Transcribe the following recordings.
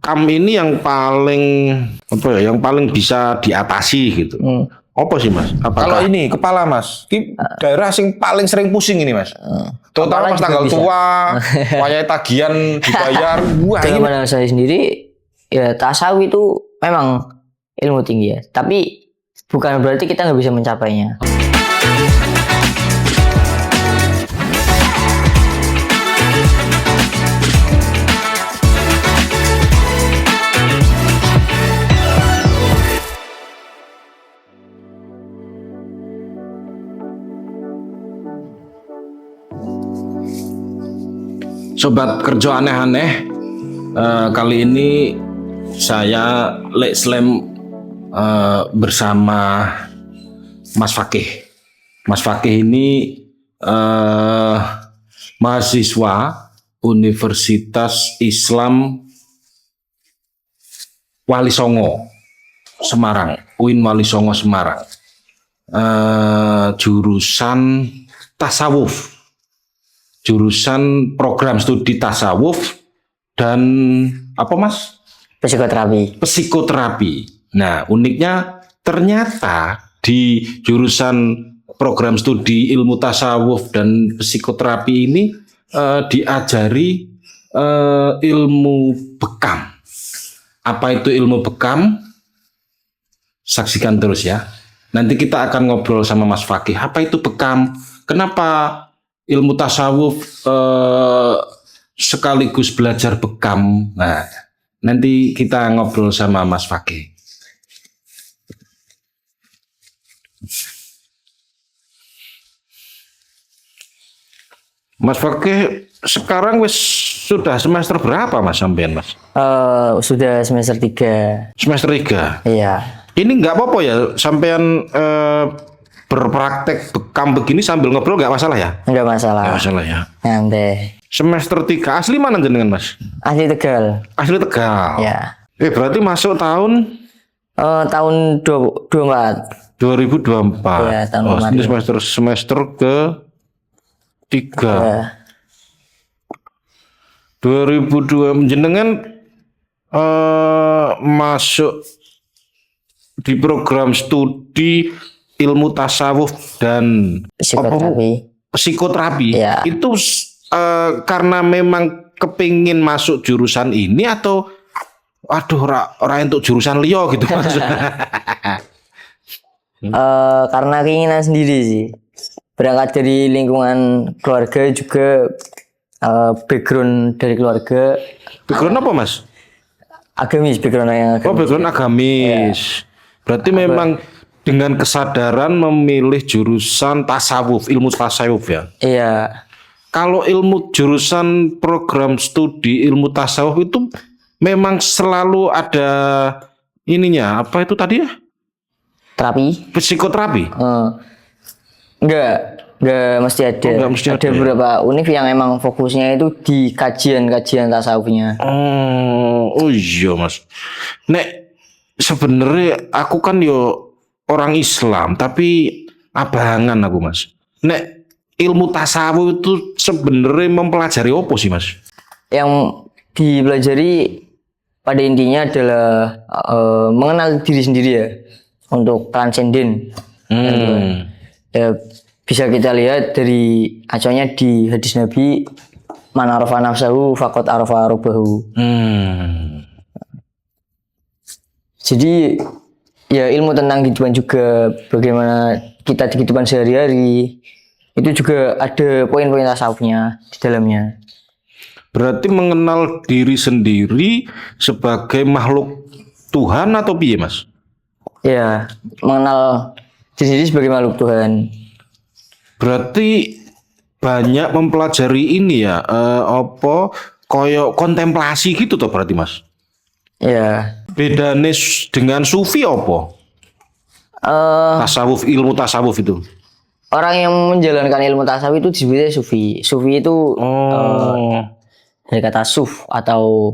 bekam ini yang paling apa ya? Yang paling bisa diatasi gitu. Apa sih Mas? Kalau ini kepala Mas, ini daerah sing paling sering pusing ini Mas. Terutama pas tanggal tua, wayai tagihan dibayar. Wah, Kalau ini menurut saya sendiri, ya tasawuf itu memang ilmu tinggi ya. Tapi bukan berarti kita nggak bisa mencapainya. Sobat kerja aneh-aneh, kali ini saya Lek Slam bersama Mas Fakih. Mas Fakih ini mahasiswa Universitas Islam Wali Songo Semarang, UIN Wali Songo Semarang, jurusan tasawuf. Jurusan program studi tasawuf dan apa Mas? Psikoterapi. Psikoterapi. Nah, uniknya ternyata di jurusan program studi ilmu tasawuf dan psikoterapi ini diajari ilmu bekam. Apa itu ilmu bekam? Saksikan terus ya. Nanti kita akan ngobrol sama Mas Fakih. Apa itu bekam? Kenapa ilmu tasawuf sekaligus belajar bekam? Nah, nanti kita ngobrol sama Mas Fakih. Mas Fakih sekarang sudah semester berapa Mas sampean Mas? Sudah semester 3. Semester 3. Iya. Ini nggak apa-apa ya sampean berpraktek bekam begini sambil ngobrol nggak masalah ya? Enggak masalah. Nggak masalah ya. Nanti. Semester 3 asli mana jenengan Mas? Asli Tegal. Asli Tegal. Ya. Berarti masuk tahun Tahun 2024. 2024. Ya, tahun ini kemarin. semester ke 3. Ya. 2002 jenengan masuk di program studi ilmu tasawuf dan psikoterapi. Ya. Itu karena memang kepingin masuk jurusan ini atau aduh orang untuk jurusan liyo gitu Mas? Karena keinginan sendiri sih. Berangkat dari lingkungan keluarga juga, background dari keluarga. Background apa Mas? Agamis, background yang agamis. Oh, background agamis. Berarti memang dengan kesadaran memilih jurusan tasawuf, ilmu tasawuf ya? Iya. Kalau ilmu jurusan program studi ilmu tasawuf itu memang selalu ada ininya, apa itu tadi ya? Terapi? Psikoterapi? Enggak mesti ada. Enggak mesti ada ya? Beberapa univ yang emang fokusnya itu di kajian tasawufnya. Oh iya Mas. Nek sebenarnya aku kan yo orang Islam tapi abangan aku Mas. Nek ilmu tasawuf itu sebenarnya mempelajari apa sih Mas? Yang dipelajari pada intinya adalah mengenal diri sendiri ya, untuk transenden. Ya, bisa kita lihat dari acuannya di hadis Nabi, man arafa nafsahu faqad arafa rabbahu. Jadi ya ilmu tentang kehidupan juga, bagaimana kita di kehidupan sehari-hari, itu juga ada poin-poin tasawufnya di dalamnya. Berarti mengenal diri sendiri sebagai makhluk Tuhan atau piye Mas? Ya, mengenal diri sendiri sebagai makhluk Tuhan. Berarti banyak mempelajari ini ya, apa koyo kontemplasi gitu toh berarti Mas? Ya. Bedane dengan sufi apa? Tasawuf, ilmu tasawuf itu. Orang yang menjalankan ilmu tasawuf itu disebutnya sufi. Sufi itu dari kata suf atau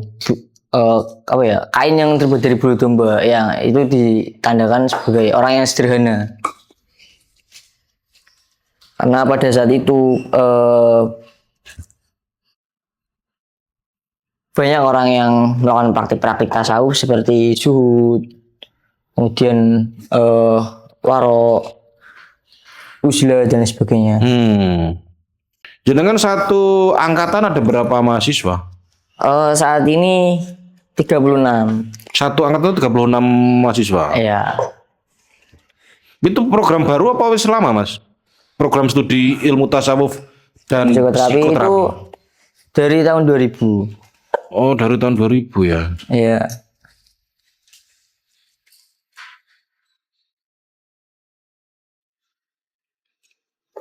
apa ya, kain yang terbuat dari bulu domba, yang itu ditandakan sebagai orang yang sederhana. Karena pada saat itu banyak orang yang melakukan praktik-praktik tasawuf seperti zuhud, kemudian waro, uzlah dan sebagainya. Jenengan satu angkatan ada berapa mahasiswa? Saat ini 36. Satu angkatan 36 mahasiswa. Ya. Itu program baru apa wis lama, Mas? Program studi ilmu tasawuf dan Psikoterapi itu psikoterapi. dari tahun 2000. Oh, dari tahun 2000 ya. Iya.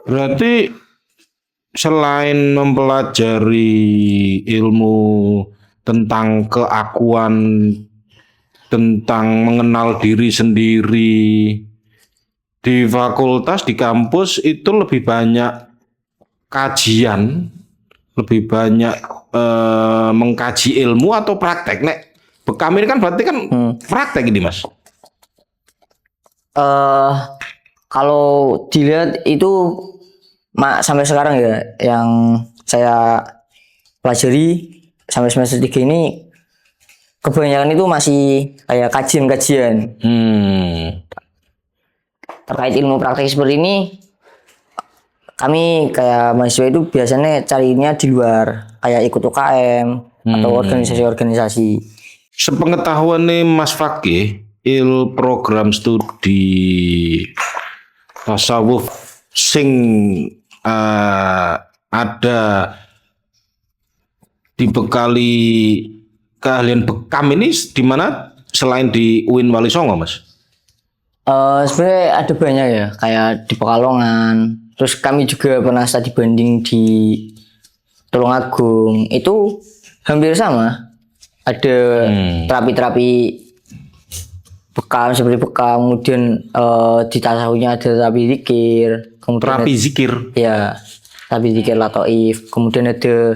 Berarti selain mempelajari ilmu tentang keakuan, tentang mengenal diri sendiri, di fakultas, di kampus itu lebih banyak kajian, lebih banyak mengkaji ilmu atau praktek. Nek bekam ini kan berarti kan praktek ini, Mas. Kalau dilihat itu sampai sekarang ya yang saya pelajari sampai semester 3 ini kebanyakan itu masih kayak kajian-kajian terkait ilmu praktek seperti ini. Kami kayak mahasiswa itu biasanya carinya di luar, kayak ikut UKM atau organisasi-organisasi. Sepengetahuan nih Mas Fakih, program studi tasawuf sing ada dibekali keahlian bekam ini di mana selain di UIN Wali Songo, Mas? Sebenarnya ada banyak ya, kayak di Pekalongan. Terus kami juga pernah studi banding di Tulungagung. Itu hampir sama. Ada terapi-terapi bekam seperti bekam, kemudian di tasawufnya ada terapi zikir, kemudian Terapi zikir. ya terapi zikir latoif, kemudian ada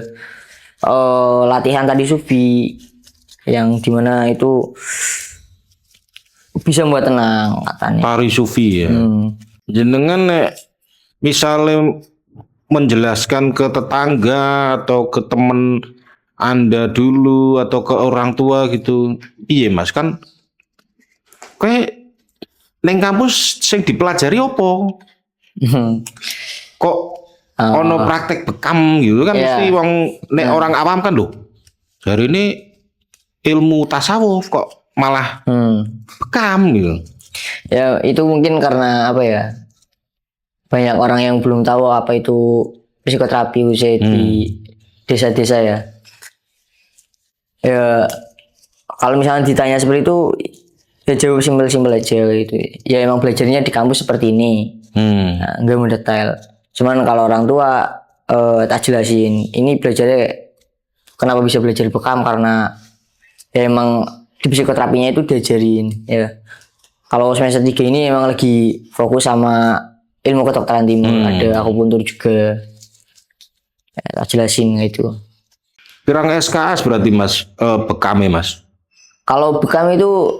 latihan tadi sufi yang dimana itu bisa membuat tenang katanya. Tari sufi ya. Jenengan nek misalnya menjelaskan ke tetangga atau ke teman Anda dulu atau ke orang tua gitu. Iya, Mas, kan kayak neng kampus sing dipelajari opo? Kok ono praktek bekam gitu kan mesti wong nek orang awam kan loh. Hari ini ilmu tasawuf kok malah bekam gitu. Ya itu mungkin karena apa ya? Banyak orang yang belum tahu apa itu psikoterapi khususnya di desa-desa ya. Ya kalau misalnya ditanya seperti itu ya jawab simpel-simpel aja gitu. Ya emang belajarnya di kampus seperti ini. Nah, enggak mendetail. Cuman kalau orang tua tak jelasin, ini belajarnya kenapa bisa belajar bekam karena ya emang di psikoterapinya itu diajarin ya. Kalau semester 3 ini emang lagi fokus sama ilmu kedokteran timur, ada akupuntur juga. Ya, tak jelasin gitu. Pirang SKS berarti Mas bekame Mas. Kalau bekam itu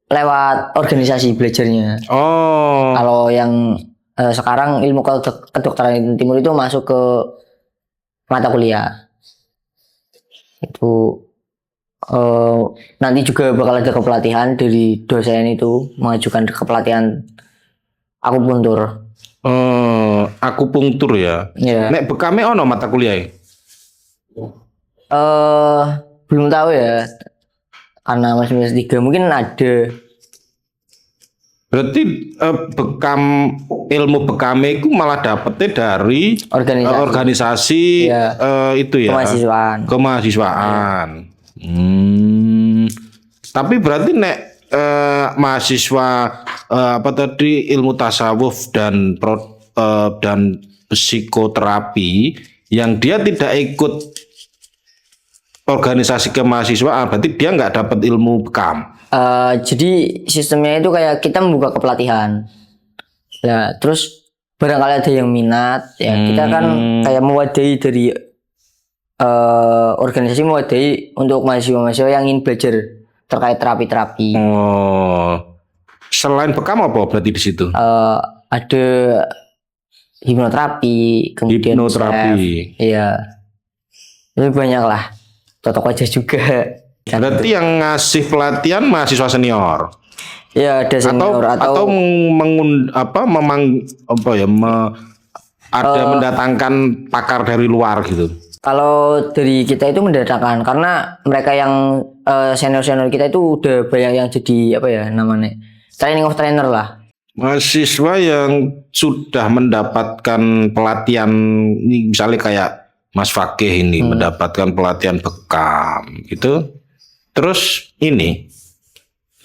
lewat organisasi belajarnya. Oh. Kalau yang sekarang ilmu kedokteran timur itu masuk ke mata kuliah. Itu nanti juga bakal ada kepelatihan dari dosen itu mengajukan kepelatihan akupuntur. Akupunktur ya. Ya. Nek bekame ono mata kuliah. Belum tahu ya. Karena masih semester 3 mungkin ada. Berarti ilmu bekame itu malah dapetnya dari organisasi ya. Itu ya. Kemahasiswaan. Tapi berarti nek mahasiswa apa tadi ilmu tasawuf dan psikoterapi yang dia tidak ikut organisasi kemahasiswaan, berarti dia nggak dapat ilmu bekam. Jadi sistemnya itu kayak kita membuka kepelatihan. Nah, terus barangkali ada yang minat, ya kita kan kayak mewadahi dari organisasi mewadahi untuk mahasiswa-mahasiswa yang ingin belajar terkait terapi-terapi. Selain bekam apa berarti di situ? Ada hipnoterapi, kemudian hipnoterapi. iya. Lebih banyak lah. totok wajah juga. Berarti yang ngasih pelatihan mahasiswa senior Ya ada senior atau mendatangkan pakar dari luar gitu. kalau dari kita itu mendatangkan karena mereka yang senior kita itu udah banyak yang jadi apa ya namanya training of trainer lah. Mahasiswa yang sudah mendapatkan pelatihan ini misalnya kayak Mas Fakih ini mendapatkan pelatihan bekam gitu. Terus ini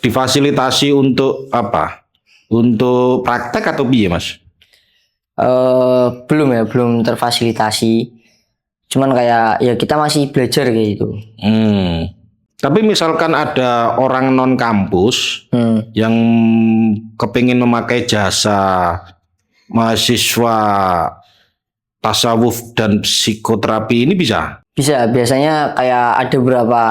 difasilitasi untuk apa? Untuk praktek atau piye, Mas? Belum terfasilitasi. Cuman kayak ya kita masih belajar kayak gitu. Tapi misalkan ada orang non kampus yang kepingin memakai jasa mahasiswa tasawuf dan psikoterapi ini bisa? Bisa, biasanya kayak ada beberapa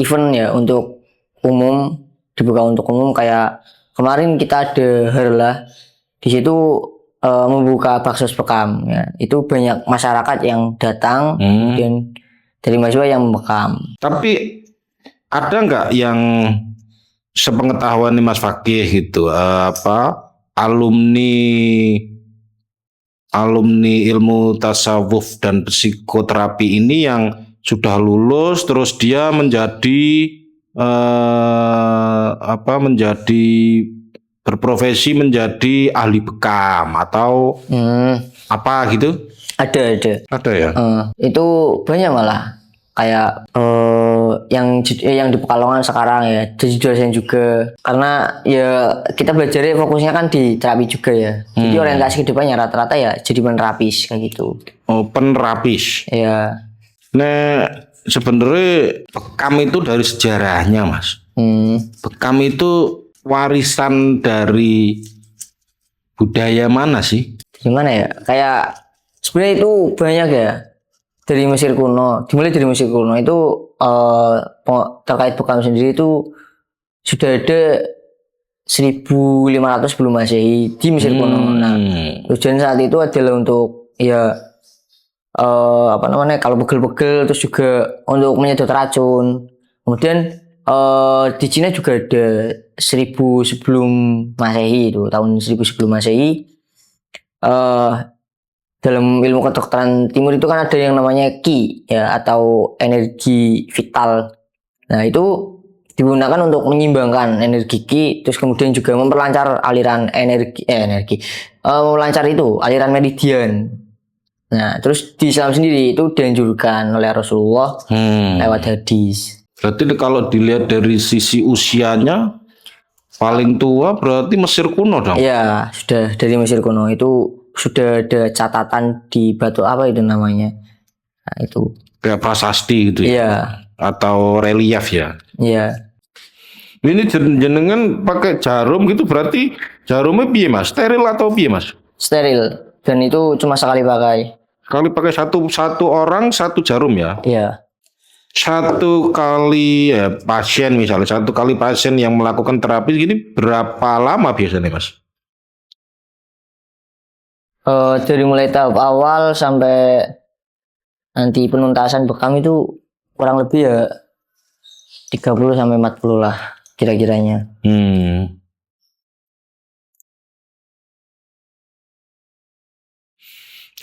event ya untuk umum, dibuka untuk umum kayak kemarin kita ada harlah di situ membuka baksos bekam ya. Itu banyak masyarakat yang datang dan dari mahasiswa yang membekam. Tapi ada nggak yang sepengetahuan nih Mas Fakih gitu alumni ilmu tasawuf dan psikoterapi ini yang sudah lulus terus dia menjadi berprofesi menjadi ahli bekam atau apa gitu? Ada. Ada ya? Itu banyak malah kayak yang di Pekalongan sekarang ya jadi dosen juga karena ya kita belajarnya fokusnya kan di terapi juga ya. Jadi orientasi kedepannya rata-rata ya jadi penerapis kayak gitu. Oh, penerapis. Ya. Nah, sebenarnya bekam itu dari sejarahnya, Mas. Bekam itu warisan dari budaya mana sih? Gimana ya? Kayak sebenarnya itu banyak ya. Dari Mesir kuno, dimulai dari Mesir kuno itu terkait bekam sendiri itu sudah ada 1500 sebelum Masehi di Mesir kuno. Nah, tujuan saat itu adalah untuk ya kalau pegel-pegel terus juga untuk menyedot racun. Kemudian di Cina juga ada 1000 sebelum Masehi itu, tahun 1000 sebelum Masehi. Dalam ilmu kedokteran timur itu kan ada yang namanya Qi ya atau energi vital. Nah, itu digunakan untuk menyeimbangkan energi Qi terus kemudian juga memperlancar aliran melancar itu aliran meridian. Nah, terus di Islam sendiri itu dianjurkan oleh Rasulullah lewat hadis. Berarti kalau dilihat dari sisi usianya paling tua berarti Mesir kuno dong? Iya, sudah dari Mesir kuno itu sudah ada catatan di batu apa itu namanya? Nah, itu kayak prasasti gitu ya? Iya. Atau relief ya? Iya. Ini jenengan pakai jarum gitu berarti jarumnya piye Mas? Steril atau piye Mas? Steril dan itu cuma sekali pakai. Kali pakai satu orang satu jarum ya? Iya. Satu kali pasien misalnya satu kali pasien yang melakukan terapi gini berapa lama biasanya Mas? Dari mulai tahap awal sampai nanti penuntasan bekam itu kurang lebih ya 30 sampai 40 lah kira-kiranya.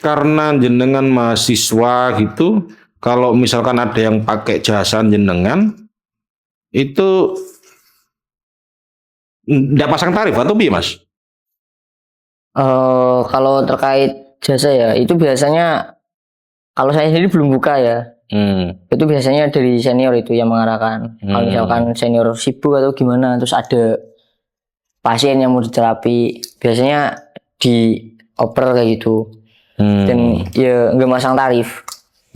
Karena jenengan mahasiswa gitu, kalau misalkan ada yang pakai jasa jenengan itu enggak pasang tarif atau piye Mas? Kalau terkait jasa ya itu biasanya kalau saya sendiri belum buka ya. Itu biasanya dari senior itu yang mengarahkan. Kalau misalkan senior sibuk atau gimana terus ada pasien yang mau diterapi biasanya dioper kayak gitu. Dan ya nggak masang tarif.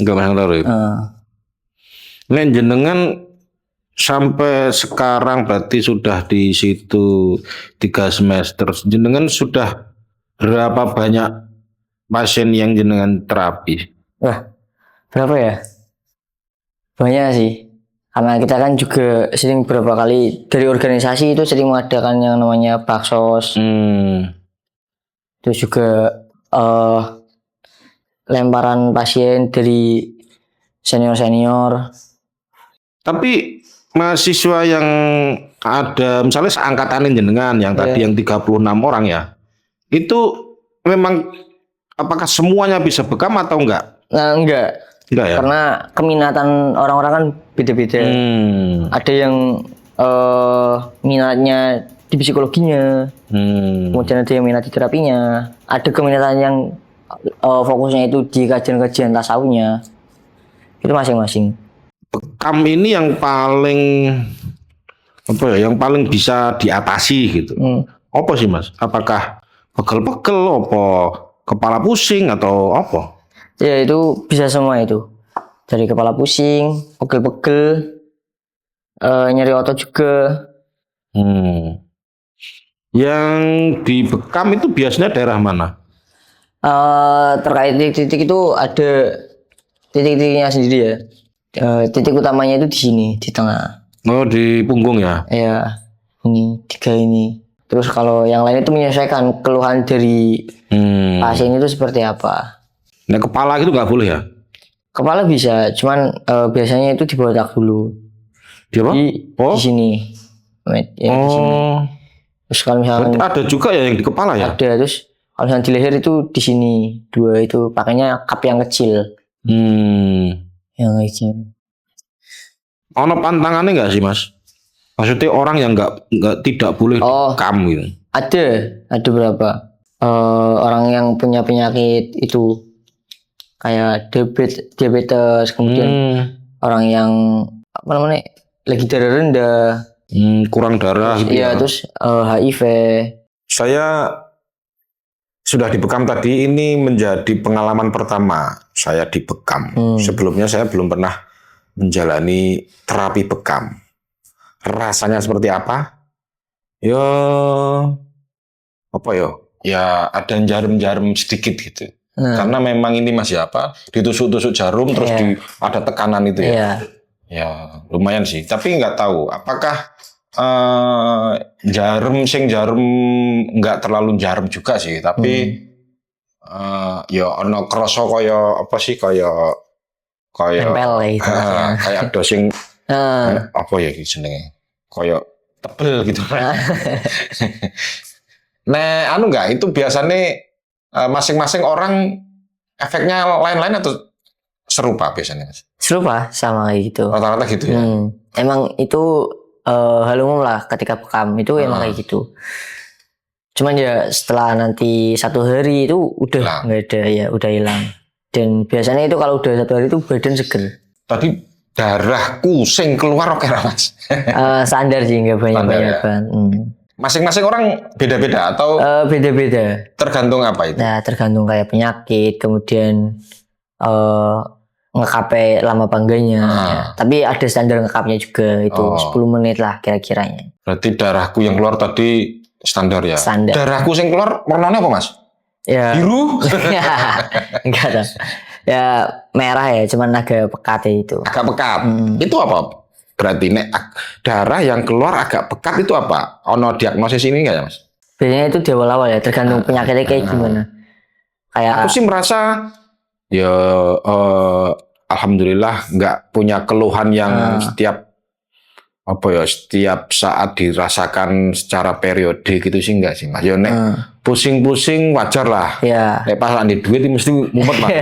Nggak masang tarif. Nah, jenengan sampai sekarang berarti sudah di situ 3 semester. Jenengan sudah berapa banyak pasien yang jenengan terapi? Wah, berapa ya? Banyak sih. Karena kita kan juga sering beberapa kali dari organisasi itu sering mengadakan yang namanya baksos. Terus juga lemparan pasien dari senior-senior. Tapi mahasiswa yang ada misalnya seangkatan jenengan yang tadi yang 36 orang ya. Itu memang apakah semuanya bisa bekam atau enggak? Nah, enggak. Enggak ya? Karena keminatan orang-orang kan beda-beda. Ada yang minatnya di psikologinya, kemudian ada yang minat di terapinya, ada keminatan yang fokusnya itu di kajian-kajian tasawufnya. Itu masing-masing. Bekam ini yang paling apa ya? Yang paling bisa diatasi gitu. Apa sih Mas? Apakah pegel-pegel, apa kepala pusing atau apa? Ya itu bisa semua itu. Dari kepala pusing, pegel-pegel, nyeri otot juga. Yang dibekam itu biasanya daerah mana? Terkait titik-titik itu ada titik-titiknya sendiri ya. Titik utamanya itu di sini, di tengah. Oh, di punggung ya? Ya, ini 3 ini. Terus kalau yang lain itu menyesuaikan keluhan dari pasien itu seperti apa. Nah, kepala itu nggak boleh ya? Kepala bisa, cuman biasanya itu di botak dulu. Di apa? Di sini. Ya, di sini. Terus kalau misalkan ada juga ya yang di kepala ya? ada, terus kalau misalkan di leher itu di sini 2 itu pakainya cup yang kecil. Yang kecil. Ono pantangannya nggak sih Mas? Maksudnya orang yang nggak tidak boleh bekam gitu? Ada berapa orang yang punya penyakit itu kayak diabetes, kemudian orang yang apa namanya lagi darah rendah, kurang darah gitu ya. Terus HIV. Saya sudah dibekam tadi, ini menjadi pengalaman pertama saya dibekam. Sebelumnya saya belum pernah menjalani terapi bekam. Rasanya seperti apa? Ya, apa ya? Ya ada jarum-jarum sedikit gitu. Karena memang ini Mas ya apa? Ditusuk-tusuk jarum terus ada tekanan itu ya. Ya lumayan sih. Tapi nggak tahu apakah jarum nggak terlalu jarum juga sih. Tapi ya ono kroso kaya apa sih kaya nempel gitu. Kayak ada sing apa ya jenenge? Kaya tebel gitu. Nah, enggak itu biasanya masing-masing orang efeknya lain-lain atau serupa biasanya Mas? Serupa sama kayak gitu. Rata-rata gitu ya. Emang itu hal umum lah ketika bekam itu emang kayak gitu. Cuman ya setelah nanti 1 hari itu udah nggak ada ya, udah hilang. Dan biasanya itu kalau udah 1 hari itu badan seger. Tadi darahku sing keluar oke Mas? Standar sih, nggak banyak-banyak kan. Masing-masing orang beda-beda atau beda-beda. Tergantung apa itu? Nah, tergantung kayak penyakit, kemudian ngekape lama pangganya. Ya. Tapi ada standar ngekapnya juga itu 10 menit lah kira-kiranya. Berarti darahku yang keluar tadi standar ya? Standar. Darahku yang keluar warnanya apa Mas? Ya. Biru? Enggak dong. Ya merah ya, cuman agak pekat ya itu. Agak pekat. Itu apa? Berarti darah yang keluar agak pekat itu apa? Ono diagnosis ini enggak ya Mas? Biasanya itu di awal-awal ya, tergantung penyakitnya kayak gimana. Kayak aku sih merasa ya alhamdulillah nggak punya keluhan yang setiap saat dirasakan secara periode gitu sih enggak sih Mas. Ya nek pusing-pusing wajar lah. Ya. Nek pas di duit mesti mumet Mas.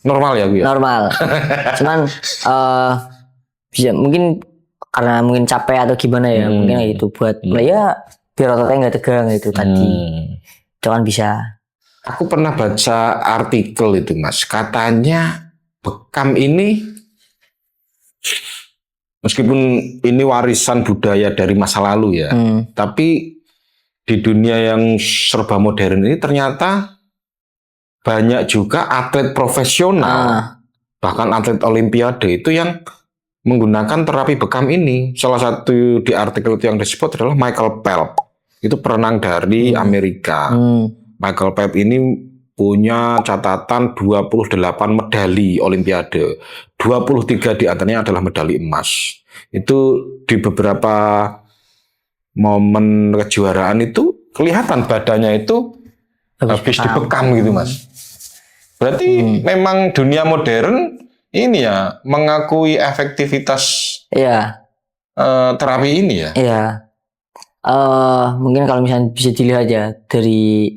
Normal ya Bu ya? Normal. Cuman bisa mungkin karena mungkin capek atau gimana ya, mungkin kayak gitu buat ya biar ototnya nggak tegang gitu tadi. Cuman bisa. Aku pernah baca artikel itu Mas, katanya bekam ini meskipun ini warisan budaya dari masa lalu ya, tapi di dunia yang serba modern ini ternyata banyak juga atlet profesional, bahkan atlet olimpiade itu yang menggunakan terapi bekam ini. Salah satu di artikel itu yang disebut adalah Michael Phelps. Itu perenang dari Amerika. Michael Phelps ini punya catatan 28 medali olimpiade. 23 di antaranya adalah medali emas. Itu di beberapa momen kejuaraan itu kelihatan badannya itu habis dibekam gitu Mas. Berarti memang dunia modern ini ya mengakui efektivitas Iya, terapi ini ya. iya. Mungkin kalau misalnya bisa dilihat ya dari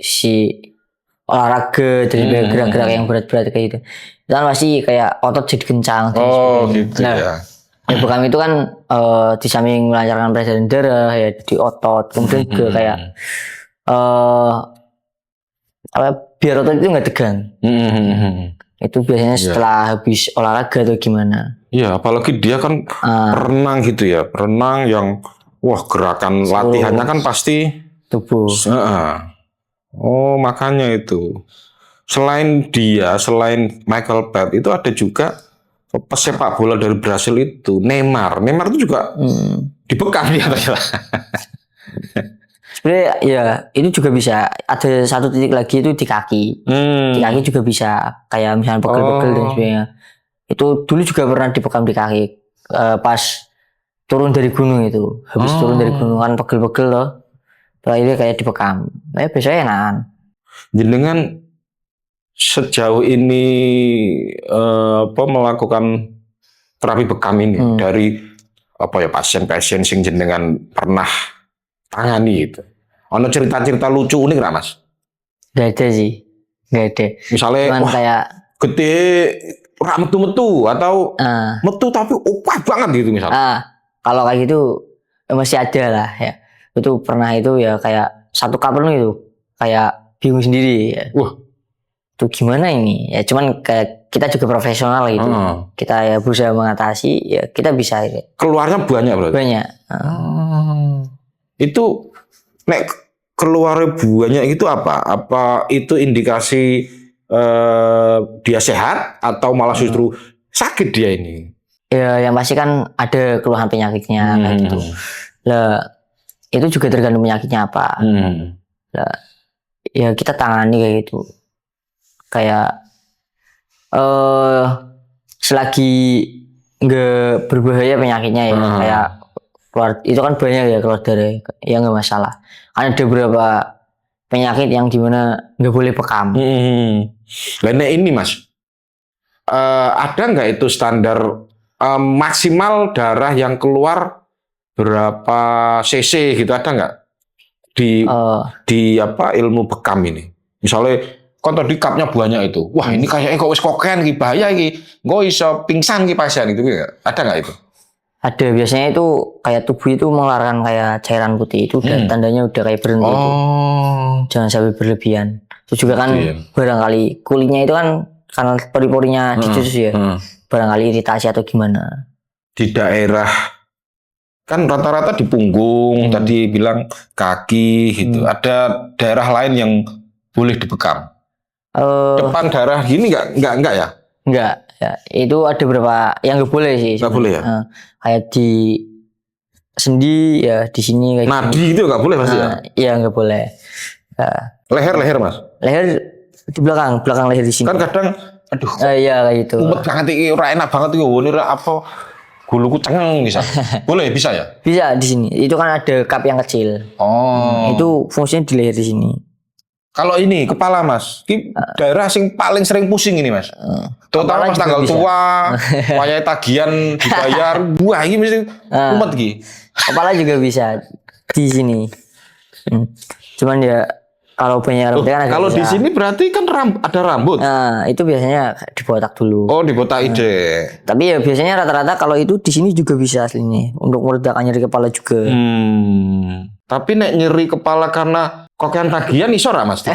si olahraga, dari gerak-gerak yang berat-berat kayak gitu. Itu kan pasti kayak otot jadi kencang. dan Oh sebagainya. gitu Nah, ya. ya bekam itu kan di samping melancarkan peredaran darah ya di otot, kemudian juga kayak apa biar otot itu nggak tegang. Itu biasanya setelah habis olahraga atau gimana. Iya, apalagi dia kan renang gitu ya, renang yang wah gerakan latihannya kan pasti. Tubuh. Oh makanya itu. Selain Michael Phelps itu ada juga pesepak bola dari Brasil itu Neymar itu juga dibekam dia. Sebenarnya ya ini juga bisa ada satu titik lagi itu di kaki. Di kaki juga bisa kayak misalnya pegel-pegel dan sebagainya. Itu dulu juga pernah dibekam di kaki pas turun dari gunung itu. Habis turun dari gunung kan pegel-pegel loh. Terakhir kayak dibekam. Biasanya enakan. Jenengan sejauh ini melakukan terapi bekam ini dari pasien-pasien sing jenengan pernah tangani itu. Ono cerita-cerita lucu unik nggak Mas? Gak ada sih, gak ada. Misalnya Cuman kayak gede rak metu-metu atau metu tapi opah banget gitu misalnya. Kalau kayak gitu masih ada lah ya. Itu pernah itu ya kayak satu couple itu kayak bingung sendiri ya. Wah, itu gimana ini? Ya cuman kayak kita juga profesional gitu. Kita ya berusaha mengatasi, ya kita bisa. Ya. Keluarnya banyak berarti? Banyak. Itu nek keluar banyak itu apa? Apa itu indikasi dia sehat atau malah justru sakit dia ini? Ya yang pasti kan ada keluhan penyakitnya kayak gitu. Lah itu juga tergantung penyakitnya apa. Lah ya kita tangani kayak gitu. Kayak selagi nggak berbahaya penyakitnya ya kayak keluar itu kan banyak ya keluar darah ya nggak masalah. Ada beberapa penyakit yang dimana nggak boleh bekam. Lainnya ini Mas, ada nggak itu standar maksimal darah yang keluar berapa cc gitu, ada nggak di ilmu bekam ini? Misalnya kan tadi cupnya banyak itu, wah ini kayaknya kok wis koken iki bahaya iki, nggak iso pingsan iki pasien itu, ada nggak itu? Ada, biasanya itu kayak tubuh itu mengeluarkan kayak cairan putih itu dan tandanya udah kayak berhenti itu. Jangan sampai berlebihan. Itu juga kan barangkali kulitnya itu kan karena pori-porinya dicuci ya. Barangkali iritasi atau gimana. Di daerah kan rata-rata di punggung, tadi bilang kaki gitu. Ada daerah lain yang boleh dibekam. Depan darah gini enggak ya? Enggak, ya. Itu ada beberapa yang nggak boleh sih. Nggak boleh ya? Kayak di sendi ya di sini kayak nadi gini. Itu nggak boleh pasti ya? Iya nggak boleh. Leher Mas? Leher di belakang leher di sini. Kan kadang, aduh. Iya kayak gitu. Umet banget ini, ora enak banget ini. Ini apa? Guluku cengeng bisa. Boleh bisa ya? Bisa di sini. Itu kan ada cup yang kecil. Itu fungsinya di leher di sini. Kalau ini kepala Mas, ini daerah sing paling sering pusing ini Mas. Terutama pas tanggal tua, wayai tagihan dibayar, wah ini mesti umet iki. Kepala juga bisa di sini. Cuman ya kalau banyak rambut kan kalau di sini berarti kan ada rambut. Nah, itu biasanya dibotak dulu. Oh, dibotak ide. Tapi ya biasanya rata-rata kalau itu di sini juga bisa aslinya untuk meredakan nyeri kepala juga. Tapi nek nyeri kepala karena kokean tagihan iso ora Mas?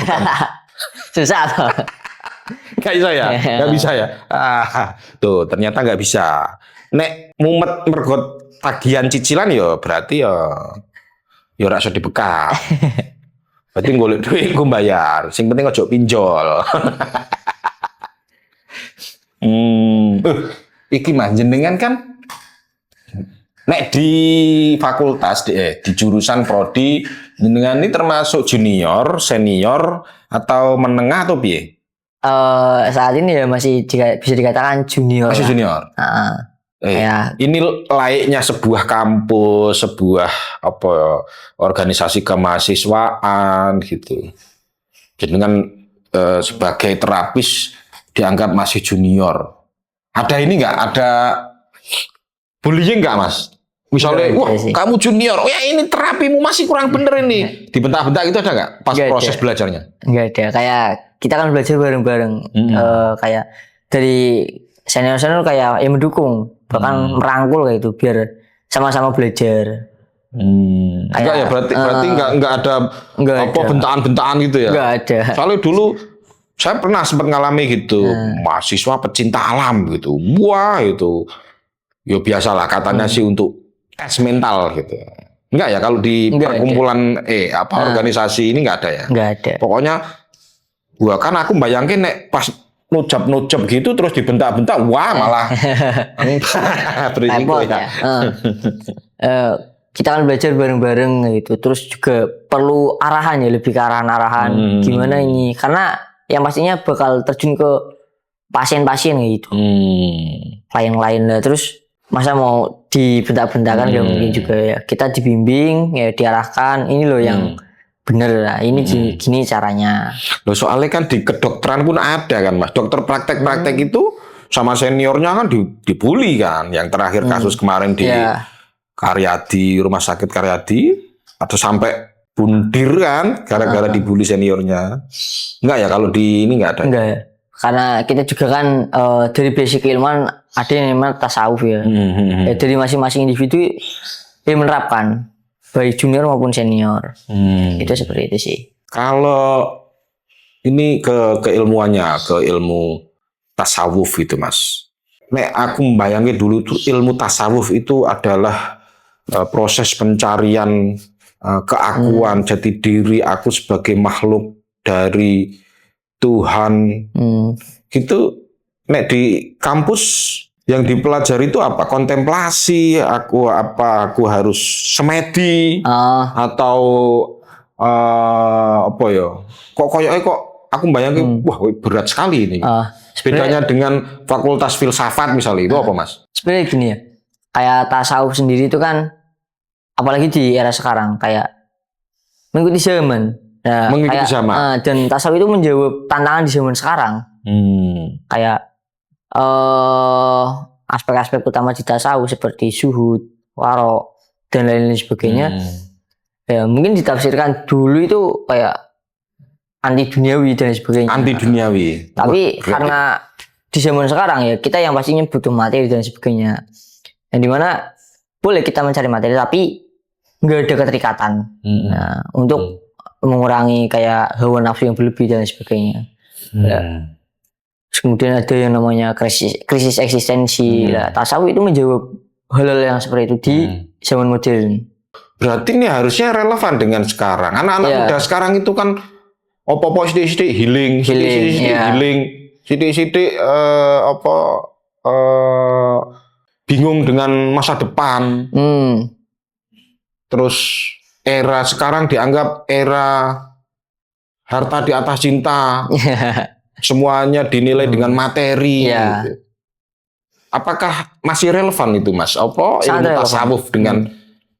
Susah toh. Gak bisa ya? Gak bisa ya? Tuh ternyata gak bisa. Nek mumet mergot tagihan cicilan ya berarti ya ora iso dibekam. Berarti golek duit gue bayar. Sing penting ojo pinjol. Iki Mas jenengan kan nek di fakultas di jurusan prodi jenengan ini termasuk junior, senior atau menengah atau piye? Saat ini ya masih bisa dikatakan junior. Masih junior. Ya. Ini layaknya sebuah kampus, sebuah organisasi kemahasiswaan gitu. Jenengan sebagai terapis dianggap masih junior. Ada ini nggak? Ada bullying nggak, Mas? Misalnya, Nggak ada wah sih. kamu junior, oh ya ini terapimu masih kurang bener ini. Dibentak-bentak itu ada nggak pas Nggak proses ada. belajarnya? Enggak ada, kayak kita kan belajar bareng-bareng. Kayak dari senior-senior kayak yang mendukung, bahkan merangkul kayak itu biar sama-sama belajar. Enggak ya, berarti enggak ada Nggak apa ada. bentaan-bentaan gitu ya. Enggak ada. Soalnya dulu saya pernah sempat ngalami gitu, mahasiswa pecinta alam gitu. Wah, itu. Ya biasalah katanya sih untuk tes mental gitu. Enggak ya kalau di Nggak perkumpulan organisasi ini enggak ada ya. Enggak ada. Pokoknya gua kan aku bayangin nek pas nujab gitu terus dibentak-bentak, wah malah berisiko Repot ya. ya. Kita kan belajar bareng-bareng gitu. Terus juga perlu arahan ya, lebih ke arahan-arahan gimana ini. Karena yang pastinya bakal terjun ke pasien-pasien gitu. Lain-lain lah. Terus masa mau dibentak-bentakan nggak mungkin juga ya. Kita dibimbing ya, diarahkan ini loh yang bener lah. Ini gini caranya. Loh, soalnya kan di kedokteran pun ada kan Mas. Dokter praktek-praktek itu sama seniornya kan dibully kan. Yang terakhir kasus kemarin di Ya. Karyadi, Rumah Sakit Karyadi, atau sampai bundir kan gara-gara dibully seniornya. Enggak ya kalau di ini enggak ada. Enggak ya. Karena kita juga kan dari basic keilmuan ada yang namanya tasawuf ya. Ya dari masing-masing individu yang menerapkan baik junior maupun senior. Itu seperti itu sih. Kalau ini ke keilmuannya, ke ilmu tasawuf itu Mas. Nek aku membayangin dulu tuh ilmu tasawuf itu adalah proses pencarian keakuan jati diri aku sebagai makhluk dari Tuhan. Gitu. Nek di kampus yang dipelajari itu apa? Kontemplasi, aku harus semedi atau apa ya? Kok aku bayangin wah berat sekali ini. Bedanya dengan fakultas filsafat misalnya itu apa Mas? Sebenarnya gini ya. Kayak tasawuf sendiri itu kan apalagi di era sekarang kayak mengikuti zaman. Nah, Mengikuti kayak, zaman. Dan tasawuf itu menjawab tantangan di zaman sekarang. Kayak aspek-aspek utama di tasawuf seperti zuhud, waro, dan lain-lain sebagainya. Ya, mungkin ditafsirkan dulu itu kayak anti duniawi dan sebagainya. Anti duniawi. Tapi karena di zaman sekarang ya kita yang pastinya butuh materi dan sebagainya. Yang dimana boleh kita mencari materi tapi nggak ada keterikatan. Nah, untuk mengurangi kayak hawa nafsu yang berlebih dan sebagainya. Ya. Kemudian ada yang namanya krisis eksistensi. Nah, tasawuf itu menjawab hal-hal yang seperti itu di zaman modern. Berarti ini harusnya relevan dengan sekarang. Anak-anak muda sekarang itu kan opo-opo sidik-sidik healing, sidik-sidik healing, sidik-sidik bingung dengan masa depan. Terus era sekarang dianggap era harta di atas cinta. Semuanya dinilai dengan materi. Gitu. Apakah masih relevan itu Mas? Apa ilmu tasawuf dengan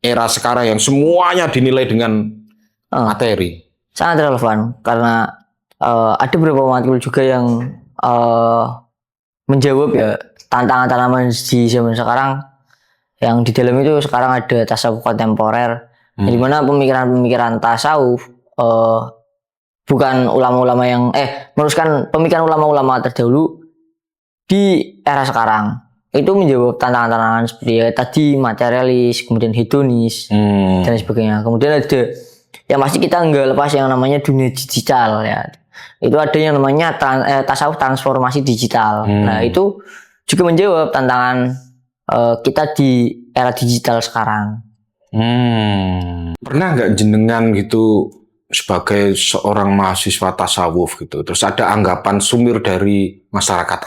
era sekarang yang semuanya dinilai dengan materi? Sangat relevan karena ada beberapa matkul juga yang menjawab ya tantangan-tantangan di zaman sekarang. Yang di dalam itu sekarang ada tasawuf kontemporer, di mana pemikiran-pemikiran tasawuf bukan ulama-ulama yang meneruskan pemikiran ulama-ulama terdahulu di era sekarang. Itu menjawab tantangan-tantangan seperti ya, tadi materialis, kemudian hedonis dan sebagainya. Kemudian ada yang pasti kita nggak lepas yang namanya dunia digital ya. Itu ada yang namanya tasawuf transformasi digital. Nah itu juga menjawab tantangan kita di era digital sekarang. Pernah nggak jenengan gitu sebagai seorang mahasiswa tasawuf gitu, terus ada anggapan sumir dari masyarakat,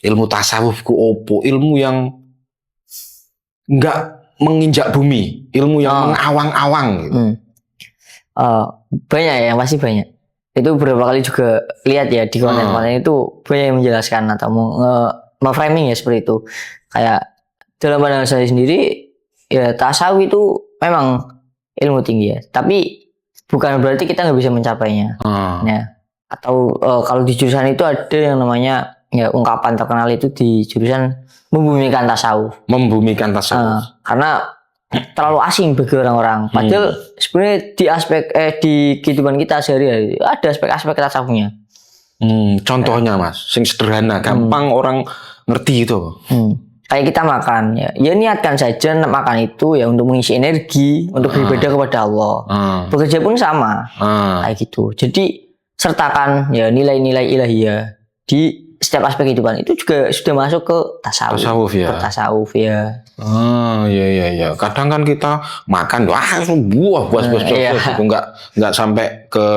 ilmu tasawufku opo, ilmu yang nggak menginjak bumi, ilmu yang mengawang-awang gitu. Banyak ya, pasti banyak. Itu beberapa kali juga lihat ya di konten-konten itu banyak yang menjelaskan atau framing ya seperti itu. Kayak dalam pandangan saya sendiri ya tasawuf itu memang ilmu tinggi ya, tapi bukan berarti kita nggak bisa mencapainya. Ya. Atau kalau di jurusan itu ada yang namanya ya ungkapan terkenal itu di jurusan membumikan tasawuf. Membumikan tasawuf. Karena terlalu asing bagi orang-orang. Padahal sebenarnya di aspek di kehidupan kita sehari-hari ada aspek-aspek tasawufnya. Contohnya Mas, sing sederhana, gampang orang ngerti itu. Kayak kita makan ya niatkan saja makan itu ya untuk mengisi energi, untuk beribadah kepada Allah. Bekerja pun sama, kayak gitu. Jadi sertakan ya nilai-nilai ilahiyah di setiap aspek kehidupan. Itu juga sudah masuk ke tasawuf. Tasawuf ya. Ke tasawuf ya. Iya. Kadang kan kita makan, buah itu nggak sampai ke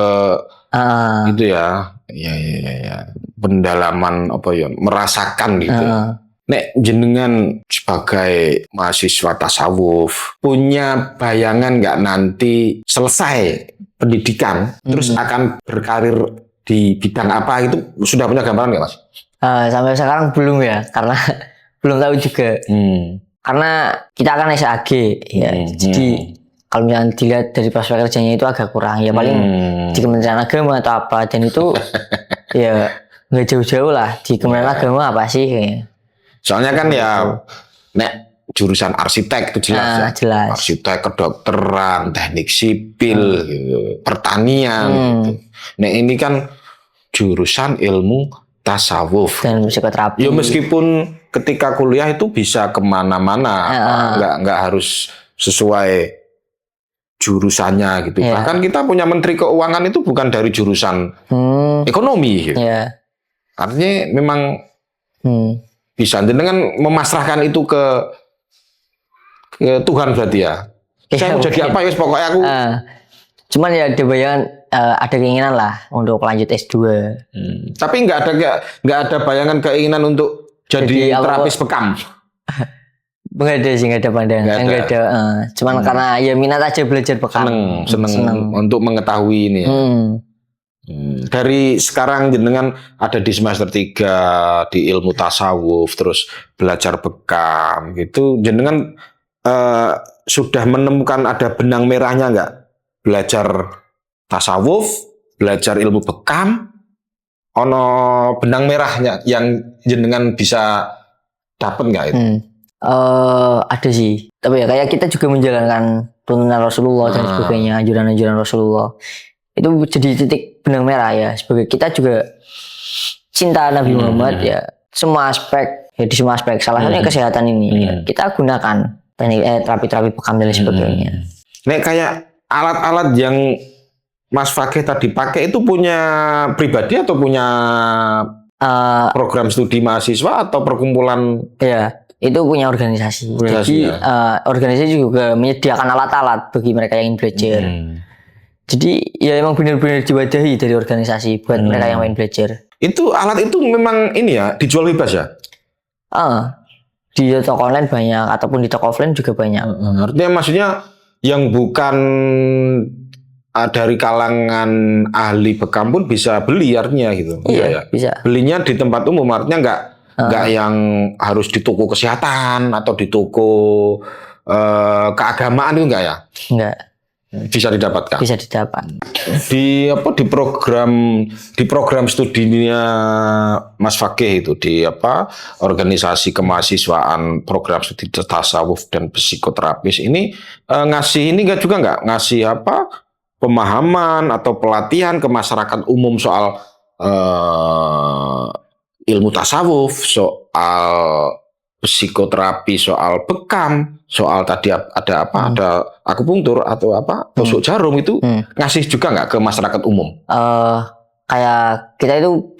itu ya. Iya. Pendalaman apa ya, merasakan gitu. Nek jenengan sebagai mahasiswa tasawuf punya bayangan nggak nanti selesai pendidikan terus akan berkarir di bidang apa, itu sudah punya gambaran nggak Mas? Sampai sekarang belum ya, karena belum tahu juga. Karena kita akan SAG ya, jadi kalau misalnya dilihat dari prospek kerjanya itu agak kurang ya, paling di Kementerian Agama atau apa, dan itu ya nggak jauh-jauh lah di Kementerian Agama apa sih kayaknya. Soalnya kan ya nek jurusan arsitek itu jelas, jelas. Arsitek, kedokteran, teknik sipil, gitu, pertanian. Gitu. Nek ini kan jurusan ilmu tasawuf dan psikoterapi. Ya meskipun ketika kuliah itu bisa kemana-mana, nggak harus sesuai jurusannya gitu. Bahkan kita punya menteri keuangan itu bukan dari jurusan ekonomi. Gitu. Artinya memang bisa dengan memasrahkan itu ke Tuhan berarti ya. Saya mau jadi apa ya, pokoknya aku. Cuman ya ada bayangan, ada keinginan lah untuk lanjut S2. Tapi nggak ada bayangan keinginan untuk jadi terapis bekam. Nggak ada sih, nggak ada pandangan. Nggak ada. Cuman karena ya minat aja belajar bekam. Seneng untuk mengetahui ini ya. Dari sekarang jenengan ada di semester 3 di ilmu tasawuf, terus belajar bekam gitu, jenengan sudah menemukan ada benang merahnya nggak? Belajar tasawuf, belajar ilmu bekam, ono benang merahnya yang jenengan bisa dapat nggak itu? Ada sih, tapi ya kayak kita juga menjalankan tuntunan Rasulullah dan sebagainya, anjuran-anjuran Rasulullah. Itu jadi titik benang merah ya, sebagai kita juga cinta Nabi Muhammad ya, semua aspek ya, di semua aspek, salah satunya kesehatan ini ya, kita gunakan terapi-terapi bekam dan sebagainya. Nek kayak alat-alat yang Mas Fakih tadi pakai itu punya pribadi atau punya program studi mahasiswa atau perkumpulan? Ya, itu punya organisasi. Jadi organisasi juga menyediakan alat-alat bagi mereka yang ingin belajar. Jadi ya emang benar-benar diwadahi dari organisasi buat mereka yang ingin belajar. Itu alat itu memang ini ya, dijual bebas ya? Di toko online banyak, ataupun di toko offline juga banyak. Artinya maksudnya yang bukan dari kalangan ahli bekam pun bisa beli artinya gitu. Iya, bisa. Belinya di tempat umum, artinya nggak yang harus di toko kesehatan atau di toko keagamaan itu enggak ya? Enggak. Bisa didapatkan. Bisa didapat. Di program studinya Mas Fakih itu di organisasi kemahasiswaan program studi tasawuf dan psikoterapis ini ngasih ini nggak ngasih pemahaman atau pelatihan ke masyarakat umum soal ilmu tasawuf, soal psikoterapi, soal bekam, soal tadi ada ada akupunktur atau tusuk jarum itu ngasih juga nggak ke masyarakat umum? Kayak kita itu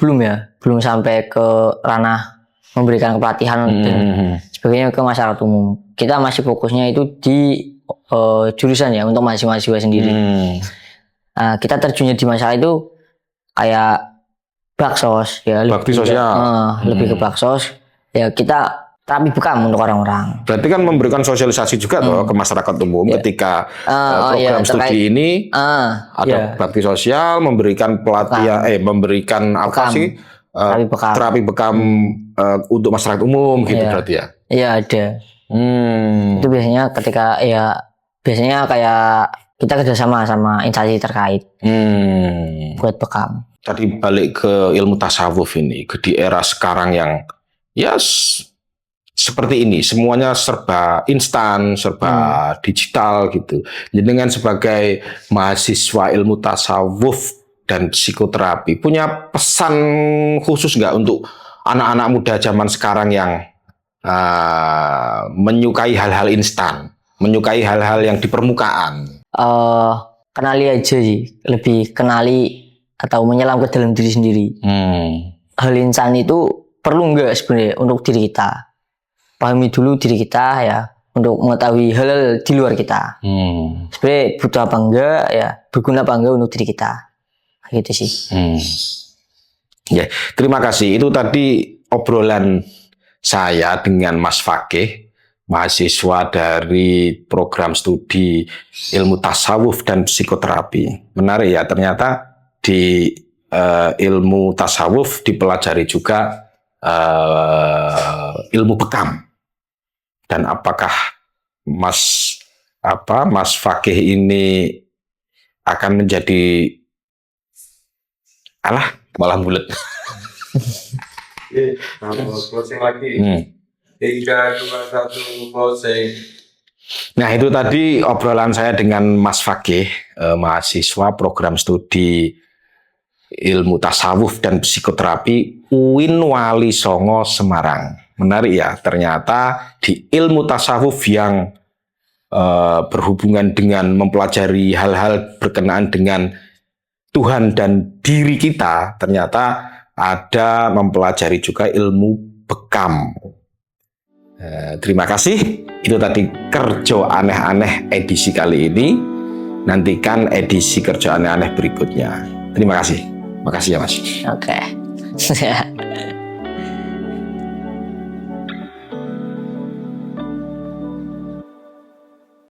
belum sampai ke ranah memberikan pelatihan dan sebagainya ke masyarakat umum. Kita masih fokusnya itu di jurusan ya, untuk mahasiswa sendiri. Kita terjunnya di masalah itu kayak baksos ya, bakti sosial, lebih ke baksos ya, kita terapi bekam untuk orang-orang. Berarti kan memberikan sosialisasi juga toh ke masyarakat umum ketika program studi ini ada bakti sosial, memberikan pelatihan, memberikan terapi bekam untuk masyarakat umum gitu berarti ya? Iya ada. Itu biasanya biasanya kayak kita kerjasama sama instansi terkait buat bekam. tadi balik ke ilmu tasawuf ini, di era sekarang yang ya seperti ini, semuanya serba instan, serba digital gitu. Dengan sebagai mahasiswa ilmu tasawuf dan psikoterapi, punya pesan khusus nggak untuk anak-anak muda zaman sekarang yang menyukai hal-hal instan, menyukai hal-hal yang di permukaan? Kenali aja sih, lebih kenali atau menyelam ke dalam diri sendiri. Hal instan itu perlu nggak sebenarnya untuk diri kita? Pahami dulu diri kita ya, untuk mengetahui hal-hal di luar kita. Sebenarnya butuh apa enggak ya, berguna apa enggak untuk diri kita. Gitu sih. Ya, terima kasih. Itu tadi obrolan saya dengan Mas Fakih, mahasiswa dari program studi ilmu tasawuf dan psikoterapi. Menarik ya, ternyata di ilmu tasawuf dipelajari juga ilmu bekam. Dan apakah Mas Fakih ini akan menjadi malah bulat. Closing lagi. 3, 2, 1, closing. Nah, itu tadi obrolan saya dengan Mas Fakih, mahasiswa program studi ilmu tasawuf dan psikoterapi UIN Wali Songo Semarang. Menarik ya, ternyata di ilmu tasawuf yang berhubungan dengan mempelajari hal-hal berkenaan dengan Tuhan dan diri kita, ternyata ada mempelajari juga ilmu bekam. Terima kasih. Itu tadi Kerjo Aneh-Aneh edisi kali ini. Nantikan edisi Kerjo Aneh-Aneh berikutnya. Terima kasih. Makasih ya Mas. Oke.